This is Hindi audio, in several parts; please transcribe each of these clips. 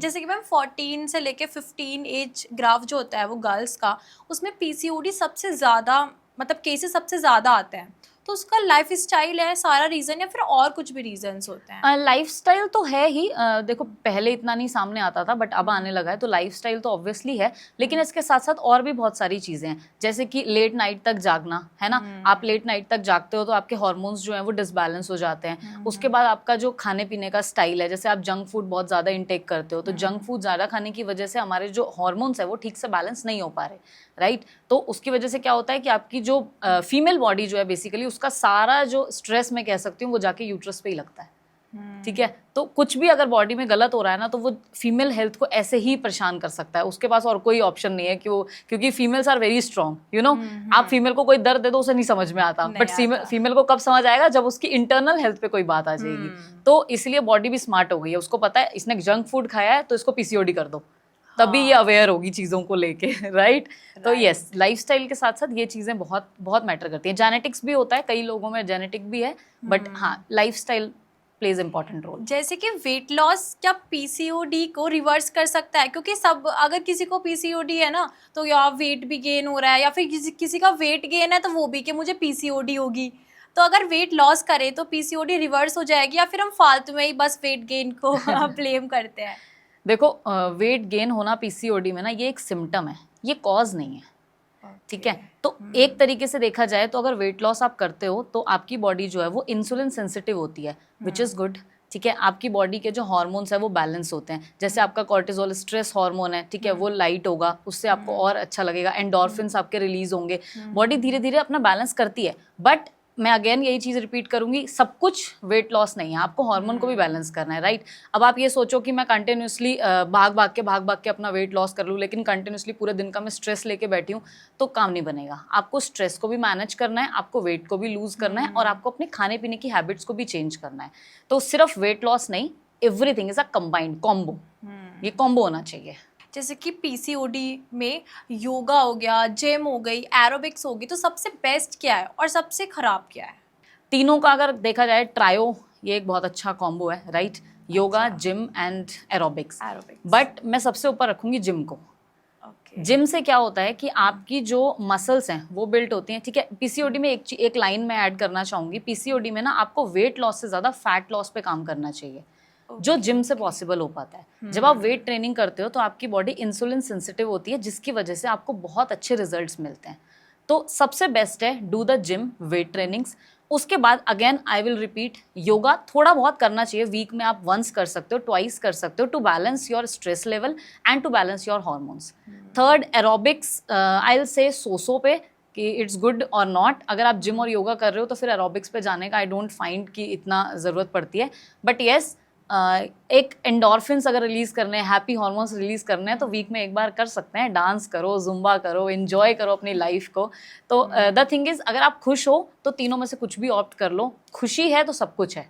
जैसे कि मैम 14 से लेके 15 एज ग्राफ जो होता है वो गर्ल्स का, उसमें पीसीओडी सबसे ज़्यादा मतलब केसेस सबसे ज़्यादा आते हैं, तो उसका लाइफ स्टाइल है सारा रीज़न या फिर और कुछ भी रीजंस होते हैं? लाइफस्टाइल तो है ही। देखो पहले इतना नहीं सामने आता था बट अब आने लगा है, तो लाइफस्टाइल तो ऑब्वियसली है, लेकिन इसके साथ साथ और भी बहुत सारी चीज़ें हैं, जैसे कि लेट नाइट तक जागना है ना। आप लेट नाइट तक जागते हो तो आपके हार्मोन्स जो हैं वो डिसबैलेंस हो जाते हैं। उसके बाद आपका जो खाने पीने का स्टाइल है, जैसे आप जंक फूड बहुत ज़्यादा इंटेक करते हो, तो जंक फूड ज़्यादा खाने की वजह से हमारे जो हार्मोन्स है वो ठीक से बैलेंस नहीं हो पा रहे, राइट। तो उसकी वजह से क्या होता है कि आपकी जो फीमेल बॉडी जो है बेसिकली उसका सारा जो स्ट्रेस मैं कह सकती हूँ वो जाके यूट्रस पे ही लगता है, ठीक है। तो कुछ भी अगर बॉडी में गलत हो रहा है ना, तो वो फीमेल हेल्थ को ऐसे ही परेशान कर सकता है, उसके पास और कोई ऑप्शन नहीं है कि वो, क्योंकि females are very strong, you know. आप फीमेल को कोई दर्द दे दो उसे नहीं समझ में आता, बट फीमेल को कब समझ आएगा, जब उसकी इंटरनल हेल्थ पे कोई बात आ जाएगी। तो इसलिए बॉडी भी स्मार्ट हो गई है, उसको पता है इसने जंक फूड खाया है तो इसको पीसीओडी कर दो, तभी ये अवेयर होगी चीज़ों को लेके, राइट। तो यस, लाइफस्टाइल के साथ साथ ये चीज़ें बहुत बहुत मैटर करती हैं। जेनेटिक्स भी होता है, कई लोगों में जेनेटिक भी है, बट हाँ लाइफस्टाइल प्लेज इंपॉर्टेंट रोल। जैसे कि वेट लॉस क्या पीसीओडी को रिवर्स कर सकता है? क्योंकि सब, अगर किसी को पीसीओडी है ना तो या वेट भी गेन हो रहा है, या फिर किसी का वेट गेन है तो वो भी कि मुझे पीसीओडी होगी, तो अगर वेट लॉस करे तो पीसीओडी रिवर्स हो जाएगी, या फिर हम फालतू में ही बस वेट गेन को ब्लेम करते हैं? देखो वेट गेन होना पीसीओडी में ना ये एक सिम्टम है, ये कॉज नहीं है, ठीक है। तो एक तरीके से देखा जाए तो अगर वेट लॉस आप करते हो तो आपकी बॉडी जो है वो इंसुलिन सेंसिटिव होती है, विच इज़ गुड, ठीक है। आपकी बॉडी के जो हार्मोन्स है वो बैलेंस होते हैं, जैसे आपका कॉर्टिसोल स्ट्रेस हार्मोन है, ठीक है, वो लाइट होगा, उससे आपको और अच्छा लगेगा, एंडोर्फिन्स आपके रिलीज होंगे, बॉडी धीरे धीरे अपना बैलेंस करती है। बट मैं अगेन यही चीज़ रिपीट करूंगी, सब कुछ वेट लॉस नहीं है, आपको हार्मोन को भी बैलेंस करना है, राइट। अब आप ये सोचो कि मैं कंटिन्यूसली भाग भाग के अपना वेट लॉस कर लूँ, लेकिन कंटिन्यूसली पूरे दिन का मैं स्ट्रेस लेके बैठी हूँ, तो काम नहीं बनेगा। आपको स्ट्रेस को भी मैनेज करना है, आपको वेट को भी लूज करना है, और आपको अपने खाने पीने की हैबिट्स को भी चेंज करना है। तो सिर्फ वेट लॉस नहीं, everything is a combined combo, ये कॉम्बो होना चाहिए। जैसे कि पीसीओडी में योगा हो गया, जिम हो गई, एरोबिक्स होगी, तो सबसे बेस्ट क्या है और सबसे खराब क्या है? तीनों का अगर देखा जाए ट्रायो, ये एक बहुत अच्छा कॉम्बो है, right. Yoga, gym and aerobics, but मैं सबसे ऊपर रखूंगी जिम को। जिम से क्या होता है कि आपकी जो मसल्स हैं वो बिल्ट होती हैं, ठीक है। पीसीओडी में एक लाइन में ऐड करना चाहूंगी, पीसीओडी में ना आपको वेट लॉस से ज्यादा फैट लॉस पे काम करना चाहिए, जो जिम से पॉसिबल हो पाता है। जब आप वेट ट्रेनिंग करते हो तो आपकी बॉडी इंसुलिन सेंसिटिव होती है, जिसकी वजह से आपको बहुत अच्छे रिजल्ट्स मिलते हैं। तो सबसे बेस्ट है do the gym, weight trainings. उसके बाद again I will repeat, yoga थोड़ा बहुत करना चाहिए, वीक में आप वंस कर सकते हो, ट्वाइस कर सकते हो, to balance your stress level and to balance your hormones. Third, aerobics I will say so पे कि इट्स गुड और नॉट। अगर आप जिम और योगा कर रहे हो तो फिर एरोबिक्स पे जाने का आई डोंट फाइंड कि इतना ज़रूरत पड़ती है, बट येस एक एंडोर्फिन्स अगर रिलीज करने हैं, हैप्पी हार्मोन्स रिलीज करने हैं, तो वीक में एक बार कर सकते हैं। डांस करो, जुम्बा करो, एंजॉय करो अपनी लाइफ को। तो द थिंग इज, अगर आप खुश हो तो तीनों में से कुछ भी ऑप्ट कर लो, खुशी है तो सब कुछ है।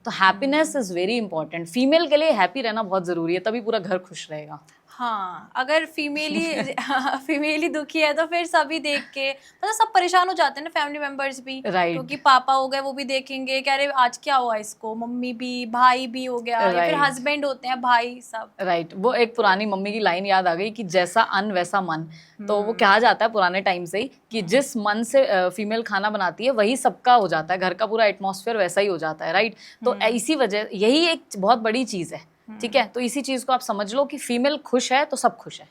तो happiness is very important, female के लिए हैप्पी रहना बहुत ज़रूरी है, तभी पूरा घर खुश रहेगा। हाँ, अगर फीमेली दुखी है तो फिर सभी देख के मतलब सब परेशान हो जाते हैं ना, फैमिली मेंबर्स भी, Right. क्योंकि पापा हो गए वो भी देखेंगे कि अरे आज क्या हुआ इसको, मम्मी भी, भाई भी हो गया, या फिर Right. हस्बैंड होते हैं, भाई, सब। राइट वो एक पुरानी मम्मी की लाइन याद आ गई कि जैसा अन्न वैसा मन। तो वो कहा जाता है पुराने टाइम से ही कि जिस मन से फीमेल खाना बनाती है वही सबका हो जाता है, घर का पूरा एटमॉस्फेयर वैसा ही हो जाता है, राइट। तो इसी वजह, यही एक बहुत बड़ी चीज़ है, ठीक है। तो इसी चीज़ को आप समझ लो कि फीमेल खुश है तो सब खुश है,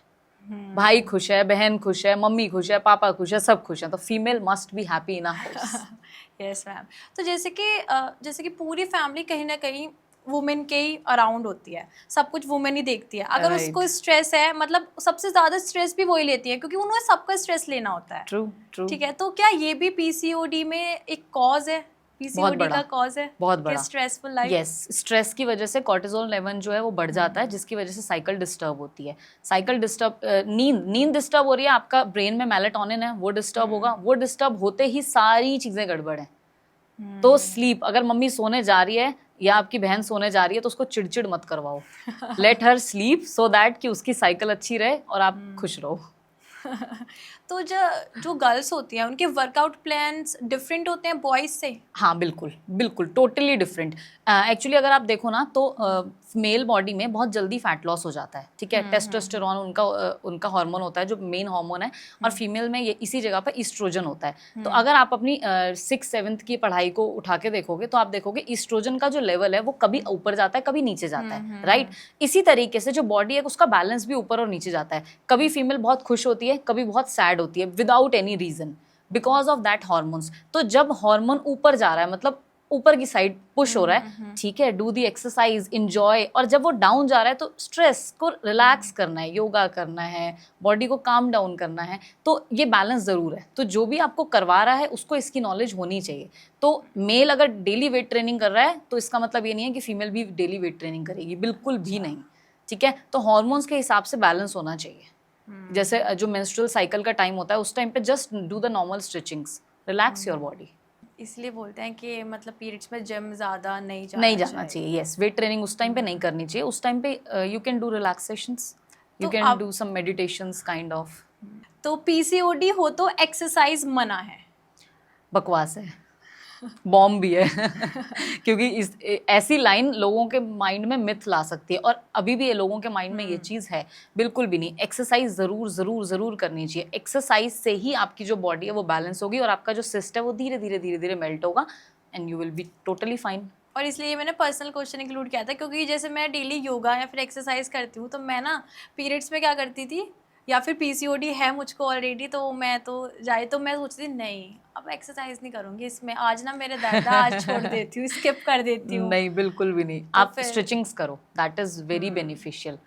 भाई खुश है, बहन खुश है, मम्मी खुश है, पापा खुश है, सब खुश है। तो female must be happy in a house. Yes ma'am. तो जैसे कि पूरी फैमिली कहीं ना कहीं वुमेन के ही अराउंड होती है, सब कुछ वुमेन ही देखती है। अगर Right. उसको स्ट्रेस है, मतलब सबसे ज्यादा स्ट्रेस भी वही लेती है, क्योंकि उन्हें सबका स्ट्रेस लेना होता है। ट्रू। ठीक है, तो क्या ये भी पीसीओडी में एक कॉज है? पीसीओडी का कॉज है बहुत बड़ा स्ट्रेसफुल लाइफ। यस, स्ट्रेस की वजह से कॉर्टिसोल लेवल जो है वो बढ़ जाता है, जिसकी वजह से साइकिल डिस्टर्ब होती है। साइकिल डिस्टर्ब, नींद डिस्टर्ब हो रही है, आपका ब्रेन में मेलाटोनिन है वो डिस्टर्ब होगा, वो डिस्टर्ब होते ही सारी चीजें गड़बड़ है। तो स्लीप, अगर मम्मी सोने जा रही है या आपकी बहन सोने जा रही है तो उसको चिड़चिड़ मत करवाओ, let her sleep so that कि उसकी साइकिल अच्छी रहे और आप खुश रहो। तो जो गर्ल्स होती हैं उनके वर्कआउट प्लान्स डिफरेंट होते हैं बॉयज से? हाँ बिल्कुल बिल्कुल, टोटली डिफरेंट। एक्चुअली अगर आप देखो ना तो मेल बॉडी में बहुत जल्दी फैट लॉस हो जाता है, ठीक है। टेस्टोस्टेरोन उनका हार्मोन होता है जो मेन हार्मोन है, और फीमेल में ये इसी जगह पर ईस्ट्रोजन होता है। तो अगर आप अपनी 6th-7th की पढ़ाई को उठा के देखोगे तो आप देखोगे ईस्ट्रोजन का जो लेवल है वो कभी ऊपर जाता है कभी नीचे जाता है, राइट। इसी तरीके से जो बॉडी है उसका बैलेंस भी ऊपर और नीचे जाता है। कभी फीमेल बहुत खुश होती है, कभी बहुत सैड होती है, without any reason, because of that hormones. तो जब हार्मोन ऊपर जा रहा है, मतलब ऊपर की साइड पुश हो रहा है, ठीक है, डू दी एक्सरसाइज, इंजॉय। और जब वो डाउन जा रहा है तो स्ट्रेस को रिलैक्स करना है, योगा करना है, बॉडी को काम डाउन करना है। तो ये बैलेंस ज़रूर है। तो जो भी आपको करवा रहा है उसको इसकी नॉलेज होनी चाहिए। तो मेल अगर डेली वेट ट्रेनिंग कर रहा है तो इसका मतलब ये नहीं है कि फीमेल भी डेली वेट ट्रेनिंग करेगी, बिल्कुल भी नहीं, ठीक है। तो हॉर्मोन्स के हिसाब से बैलेंस होना चाहिए। जैसे जो मेंस्ट्रुअल साइकिल का टाइम होता है उस टाइम पे just do the normal stretchings, relax your body. इसलिए बोलते हैं कि मतलब पीरियड्स में जिम ज़्यादा नहीं जाना चाहिए। यस, वेट ट्रेनिंग उस टाइम पे नहीं करनी चाहिए। उस टाइम पे you can do relaxations, you can do some meditations kind of. तो पीसीओडी हो तो एक्सरसाइज मना है? बकवास है, बॉम्ब भी है क्योंकि ऐसी लाइन लोगों के माइंड में मिथ ला सकती है, और अभी भी ये लोगों के माइंड में ये चीज़ है। बिल्कुल भी नहीं। एक्सरसाइज ज़रूर ज़रूर ज़रूर करनी चाहिए। एक्सरसाइज से ही आपकी जो बॉडी है वो बैलेंस होगी, और आपका जो सिस्ट है वो धीरे धीरे धीरे धीरे मेल्ट होगा, and you will be totally fine. और इसलिए मैंने पर्सनल क्वेश्चन इंक्लूड किया था, क्योंकि जैसे मैं डेली योगा या फिर एक्सरसाइज करती हूँ, तो मैं ना पीरियड्स में क्या करती थी, या फिर पीसीओडी है मुझको ऑलरेडी, तो मैं सोचती थी नहीं अब एक्सरसाइज नहीं करूँगी, इसमें आज ना मेरे दर्द है, आज छोड़ देती हूँ, स्किप कर देती हूँ। नहीं, बिल्कुल भी नहीं। तो आप स्ट्रेचिंग्स करो, दैट इज़ वेरी बेनिफिशियल।